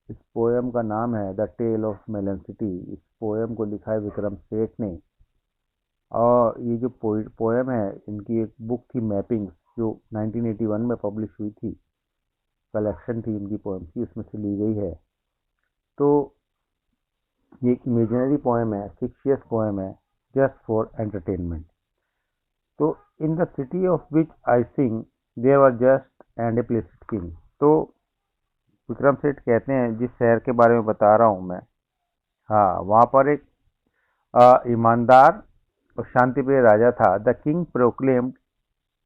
इस पोयम का नाम है the tale of melon city. इस पोयम को लिखा है विक्रम सेठ ने। और ये जो पोयम है, इनकी एक बुक थी मैपिंग, जो 1981 में पब्लिश हुई थी। कलेक्शन थी इनकी पोयम की, उसमें से ली गई है। तो ये एक इमेजिनरी पोयम है, फिक्शियस पोयम है, जस्ट फॉर एंटरटेनमेंट। तो in the city of which I sing there were just and a placid king. तो विक्रम सेठ कहते हैं, जिस शहर के बारे में बता रहा हूँ मैं, हाँ, वहाँ पर एक ईमानदार और शांतिप्रिय राजा था। The king proclaimed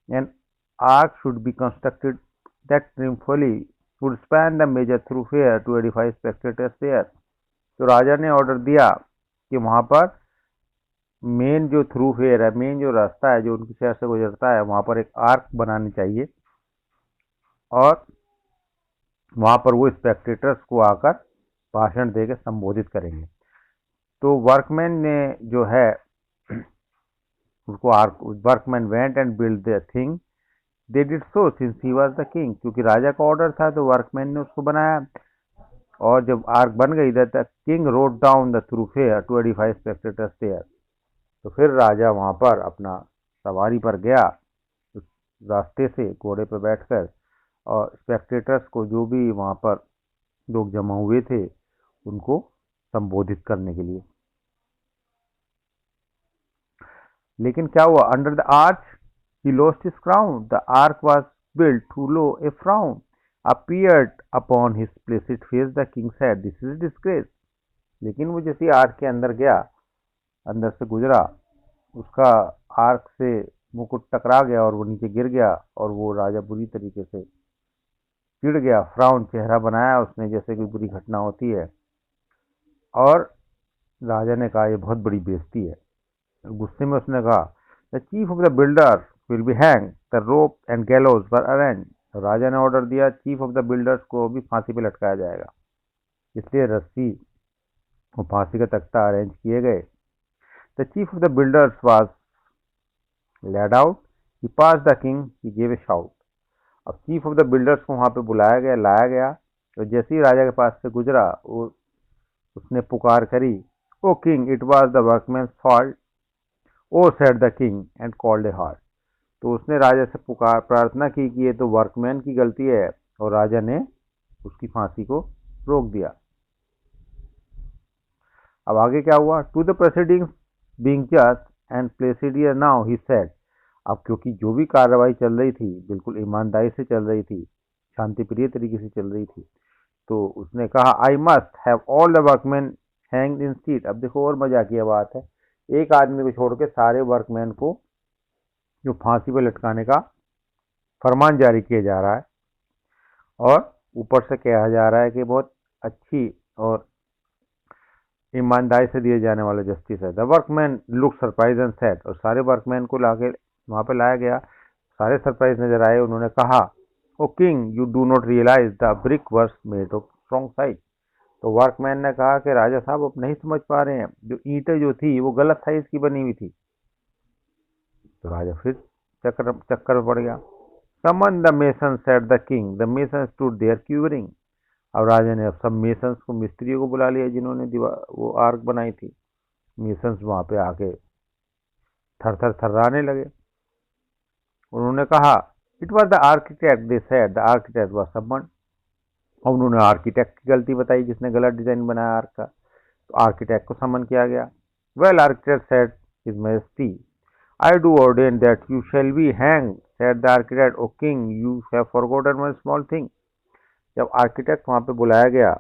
an arch should be constructed that triumphally would span the major thoroughfare to edify spectators there. तो राजा ने ऑर्डर दिया कि वहाँ पर मेन जो थ्रूफेयर है, मेन जो रास्ता है जो उनके शहर से गुजरता है, वहाँ पर एक आर्क बनानी चाहिए और वहाँ पर वो स्पेक्टेटर्स को आकर भाषण देकर संबोधित करेंगे। तो वर्कमैन ने जो है उसको workman went and build the thing. They did so since he was the king. क्योंकि राजा का ऑर्डर था तो वर्कमैन ने उसको बनाया। और जब आर्क बन गई, the king rode down the thoroughfare to edify spectators there. तो फिर राजा वहाँ पर अपना सवारी पर गया, उस रास्ते से घोड़े पर बैठकर, और स्पेक्टेटर्स को, जो भी वहाँ पर लोग जमा हुए थे, उनको संबोधित करने के लिए। लेकिन क्या हुआ? Under the arch he lost his crown. The arch was built too low a frown appeared upon his placid face. The king said, this is disgrace. लेकिन वो जैसे आर्क के अंदर गया, अंदर से गुजरा, उसका आर्क से मुकुट टकरा गया और वो नीचे गिर गया, और वो राजा बुरी तरीके से चिढ़ गया। फ्राउन चेहरा बनाया उसने, जैसे कोई बुरी घटना होती है। और राजा ने कहा, ये बहुत बड़ी बेइज्जती है। गुस्से में उसने कहा, the chief of the builder will be hang, the rope and gallows were arrange. राजा ने ऑर्डर दिया, चीफ ऑफ द बिल्डर्स को भी फांसी पे लटकाया जाएगा। इसलिए रस्सी और फांसी का तख्ता अरेंज किए गए। The chief of the builders was laid out, he pass the king, he gave a shout. अब चीफ ऑफ द बिल्डर्स को वहां पे बुलाया गया, लाया गया। तो जैसे ही राजा के पास से गुजरा, वो उसने पुकार करी, O king, it was the workman's fault. O said the king and called a heart. तो उसने राजा से पुकार प्रार्थना की कि ये तो वर्कमैन की गलती है, और राजा ने उसकी फांसी को रोक दिया। अब आगे क्या हुआ? To the proceedings being just and placider now, he said. अब क्योंकि जो भी कार्रवाई चल रही थी बिल्कुल ईमानदारी से चल रही थी, शांति प्रिय तरीके से चल रही थी, तो उसने कहा, I must have all the workman hanged in street. अब देखो और मजाकिया बात है, एक आदमी को छोड़ के सारे वर्कमैन को जो फांसी पर लटकाने का फरमान जारी किया जा रहा है, और ऊपर से कहा जा रहा है कि बहुत अच्छी और ईमानदारी से दिए जाने वाला जस्टिस है। The workman look surprise and sad. और सारे वर्कमैन को लाके वहां पे लाया गया, सारे सरप्राइज नजर आए। उन्होंने कहा, O king, you do not realize the brick were made of strong size. तो वर्कमैन ने कहा कि राजा साहब, आप नहीं समझ पा रहे हैं, जो ईंटें जो थी वो गलत साइज की बनी हुई थी। तो राजा फिर चक्कर में पड़ गया। Summon the mason, said the king. The mason stood there cowering. अब राजा ने अब सब मेसन्स को, मिस्त्रियों को बुला लिया जिन्होंने दीवार वो आर्क बनाई थी। मेसन्स वहां पे आके थर थर थर्राने लगे। उन्होंने कहा, it was the architect, they said the architect was someone. और उन्होंने आर्किटेक्ट की गलती बताई, जिसने गलत डिजाइन बनाया आर्क का। तो आर्किटेक्ट को समन किया गया। Well, architect said, his majesty, I do ordain that you shall be hang. Said the architect, O king, you have forgotten one small thing. जब आर्किटेक्ट वहां पे बुलाया गया,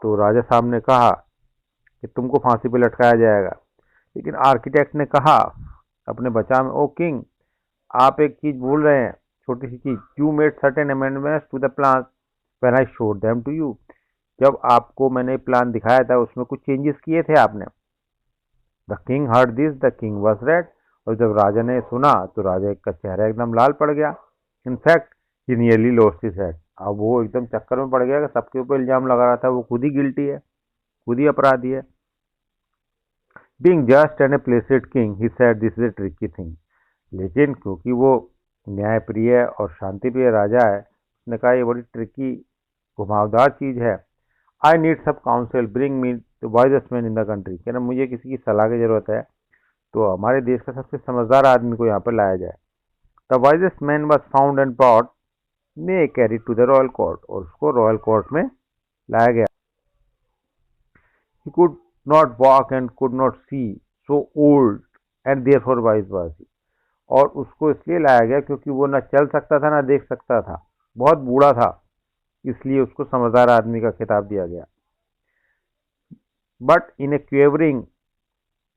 तो राजा साहब ने कहा कि तुमको फांसी पे लटकाया जाएगा। लेकिन आर्किटेक्ट ने कहा अपने बचाव में, ओ किंग, आप एक चीज भूल रहे हैं, छोटी सी चीज। You made certain amendments to the plan when I showed them to you. जब आपको मैंने प्लान दिखाया था, उसमें कुछ चेंजेस किए थे आपने। The king heard this, the king was red. और जब राजा ने सुना तो राजा का चेहरा एकदम लाल पड़ गया। In fact he nearly lost his head. अब वो एकदम चक्कर में पड़ गया कि सबके ऊपर इल्जाम लगा रहा था, वो खुद ही गिल्टी है, खुद ही अपराधी है। Being just and A placid king, he said, this is a tricky thing. लेकिन क्योंकि वो न्यायप्रिय और शांतिप्रिय राजा है, उसने कहा, ये बड़ी ट्रिकी घुमावदार चीज़ है। आई नीड सब council, bring me the wisest man in the country. कह रहे मुझे किसी की सलाह की ज़रूरत है, तो हमारे देश का सबसे समझदार आदमी को यहाँ पर लाया जाए। The wisest man was found and brought nay carry to the royal court, और उसको रॉयल कोर्ट में लाया गया। He could not walk and could not see, so old and therefore wise was he. और उसको इसलिए लाया गया क्योंकि वो न चल सकता था ना देख सकता था, बहुत बूढ़ा था, इसलिए उसको समझदार आदमी का खिताब दिया गया। But in a quavering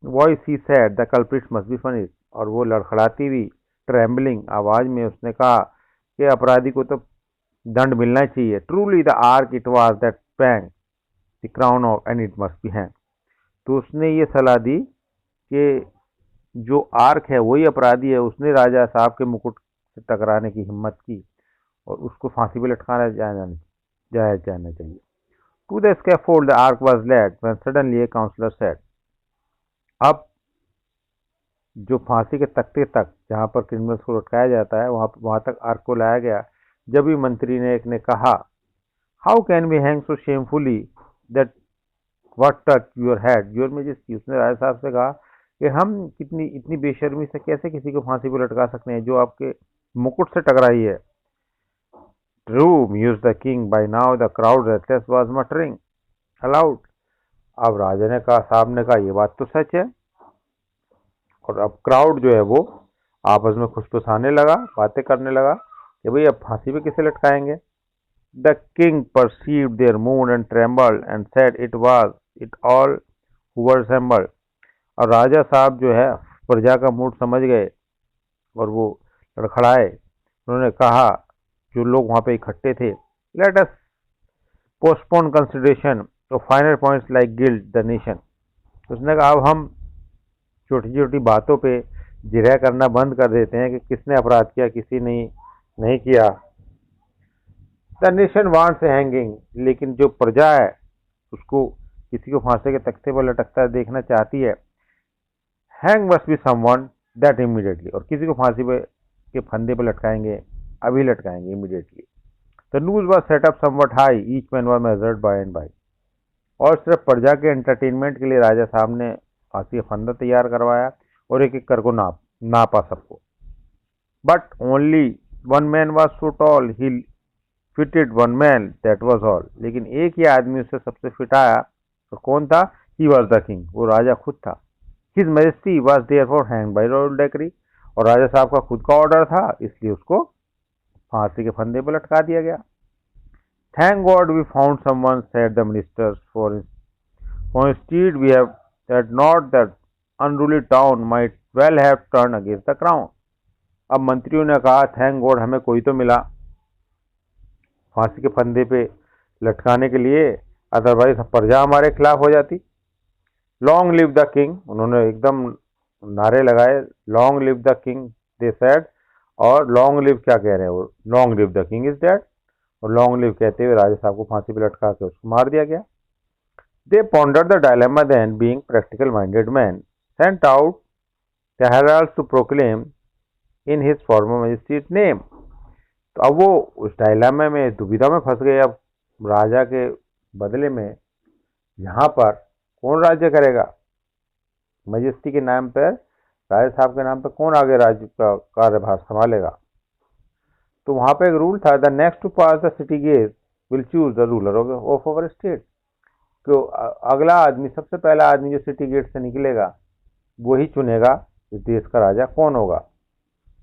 voice he said the culprits must be punished, और वो लड़खड़ाती हुई ट्रेम्बलिंग आवाज में उसने कहा कि अपराधी को तो दंड मिलना चाहिए। Truly the arc it was that sprang the crown of and it must be hanged। तो उसने ये सलाह दी कि जो आर्क है वही अपराधी है, उसने राजा साहब के मुकुट से टकराने की हिम्मत की और उसको फांसी पे लटकाना जाया जाना चाहिए। To the scaffold the arch was led when suddenly a counsellor said. अब जो फांसी के तख्ते तक जहाँ पर क्रिमिनल्स को लटकाया जाता है वहाँ तक आर्क को लाया गया। जब भी मंत्री ने एक ने कहा, how can we hang so shamefully that what touch your head your majesty. उसने राजा साहब से कहा कि हम कितनी इतनी बेशर्मी से कैसे किसी को फांसी पर लटका सकते हैं जो आपके मुकुट से टकराई है। True muse the king, by now the crowd restless was muttering aloud. अब राजा ने कहा, साहब ने कहा, ये बात तो सच है। और अब क्राउड जो है वो आपस में खुशफुसाने लगा, बातें करने लगा कि भाई अब फांसी पे किसे लटकाएंगे। The king perceived their mood and trembled and said it was it all who were assembled. और राजा साहब जो है प्रजा का मूड समझ गए और वो लड़खड़ाए। उन्होंने कहा, जो लोग वहाँ पे इकट्ठे थे, let us postpone consideration of final points like guild the nation. उसने कहा अब हम छोटी छोटी बातों पे जिरह करना बंद कर देते हैं कि किसने अपराध किया किसी ने नहीं किया। द नेशन वांट्स हैंगिंग, लेकिन जो प्रजा है उसको किसी को फांसी के तख्ते पर लटकता देखना चाहती है। Hang must be someone that immediately, और किसी को फांसी पे के फंदे पर लटकाएंगे, अभी लटकाएंगे immediately. The news was set up somewhat high, each man was measured by and by. और सिर्फ प्रजा के एंटरटेनमेंट के लिए राजा साहब ने फांसी का फंदा तैयार करवाया और एक एक कर को नापा सबको। But only one man was so tall he fitted one man, that was all. लेकिन एक ही आदमी उससे सबसे फिट आया, और कौन था? ही वाज द किंग, वो राजा खुद था। His majesty was therefore hanged by royal decree, और राजा साहब का खुद का ऑर्डर था, इसलिए उसको फांसी के फंदे पर लटका दिया गया। Thank God we found someone, said the ministers, for instead we have that not that unruly town might well have turned against the crown। अब मंत्रियों ने कहा, थैंक गॉड हमें कोई तो मिला फांसी के फंदे पे लटकाने के लिए, अदरवाइज प्रजा हमारे खिलाफ हो जाती। लॉन्ग लिव द किंग, उन्होंने एकदम नारे लगाए, long live the king they said. और लॉन्ग लिव क्या कह रहे हैं वो? Long live the king is dead. और लॉन्ग लिव कहते हुए राजा साहब को फांसी पे लटका के उसको मार दिया गया। They pondered the dilemma then, being practical-minded men, sent out the heralds to proclaim in his former majesty's name। तो अब वो उस डायलेमा में दुविधा में फंस गए। अब राजा के बदले में यहाँ पर कौन राज्य करेगा? मजेस्टी के नाम पर, राजा साहब के नाम पर कौन आगे राज्य का कार्यभार संभालेगा? तो वहाँ पे एक रूल था, the next to pass the city gate will choose the ruler of our state. तो अगला आदमी, सबसे पहला आदमी जो सिटी गेट से निकलेगा वही चुनेगा इस देश का राजा कौन होगा।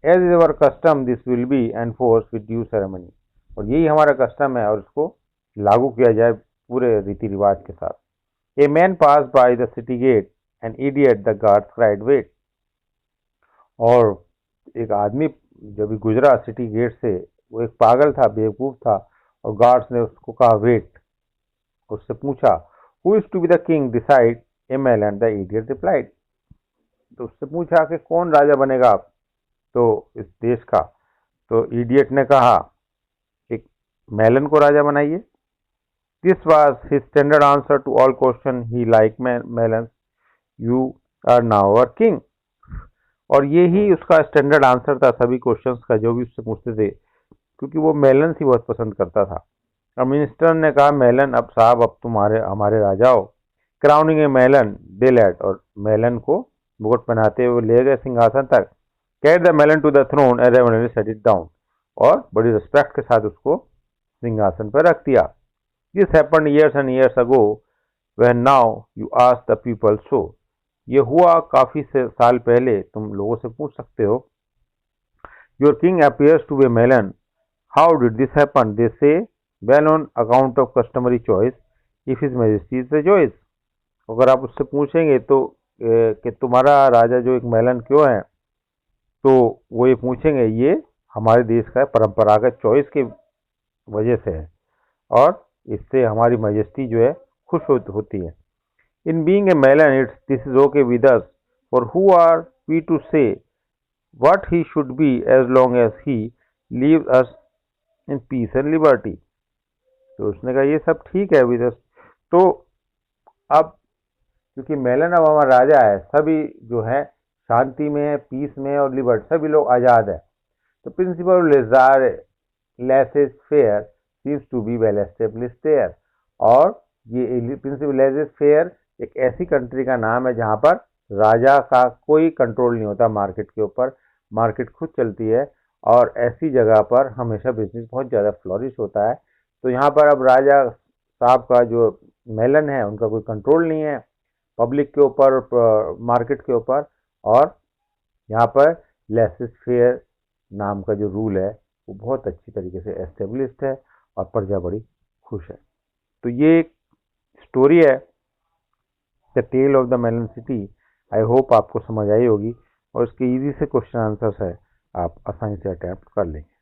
As is our custom this will be enforce with due ceremony, और यही हमारा कस्टम है और इसको लागू किया जाए पूरे रीति रिवाज के साथ। A man pass by the city gate and idiot the guards cried wait. और एक आदमी जब भी गुजरा सिटी गेट से, वो एक पागल था, बेवकूफ था, और गार्ड्स ने उसको कहा वेट। उससे पूछा, who is to be the king decide, a man and the idiot replied. तो उससे पूछा कि कौन राजा बनेगा तो इस देश का। तो इडियट ने कहा, एक मेलन को राजा बनाइए। This was his standard answer to all question he like melon, you are now our king. और ये ही उसका स्टैंडर्ड आंसर था सभी क्वेश्चंस का जो भी उससे पूछते थे, क्योंकि वो मेलन ही बहुत पसंद करता था। अब मिनिस्टर ने कहा, मेलन अब साहब अब तुम्हारे हमारे राजा हो। Crowning a melon they led, और मेलन को मुकुट पहनाते हुए ले गए सिंहासन तक। Cat the melon to the throne and रेवरली सेट इट डाउन, और बड़ी रिस्पेक्ट के साथ उसको सिंहासन पर रख दिया। This happened years and years ago when now you ask the people so. ये हुआ काफी से साल पहले, तुम लोगों से पूछ सकते हो। Your king appears to be melon, how did this happen? They say well on account of customary choice if his majesty is the choice. अगर आप उससे पूछेंगे तो कि तुम्हारा राजा जो एक मेलन क्यों है, तो वो ये पूछेंगे ये हमारे देश का परंपरागत चॉइस की वजह से है, और इससे हमारी मैजेस्टी जो है खुश होती है। In being a melon it's this is okay with us, for who are we to say what he should be as long as he leaves us in peace and liberty. तो उसने कहा ये सब ठीक है विद अस। तो अब क्योंकि मेलन अब हमारा राजा है, सभी जो है शांति में, पीस में और लिबर्टी, सभी लोग आज़ाद है। तो principle laissez laissez faire seems to be well established there. और ये प्रिंसिपल लेसेस फेयर एक ऐसी कंट्री का नाम है जहाँ पर राजा का कोई कंट्रोल नहीं होता मार्केट के ऊपर, मार्केट खुद चलती है, और ऐसी जगह पर हमेशा बिजनेस बहुत ज़्यादा फ्लॉरिश होता है। तो यहाँ पर अब राजा साहब का जो मेलन है उनका कोई कंट्रोल नहीं है पब्लिक के ऊपर, मार्केट के ऊपर, और यहाँ पर लेसेस फेयर नाम का जो रूल है वो बहुत अच्छी तरीके से एस्टेब्लिश्ड है, और प्रजा बड़ी खुश है। तो ये एक स्टोरी है, the tale of the melon city. I hope आपको समझ आई होगी, और इसके इजी से क्वेश्चन आंसर्स है, आप आसानी से अटैम्प्ट कर लेंगे।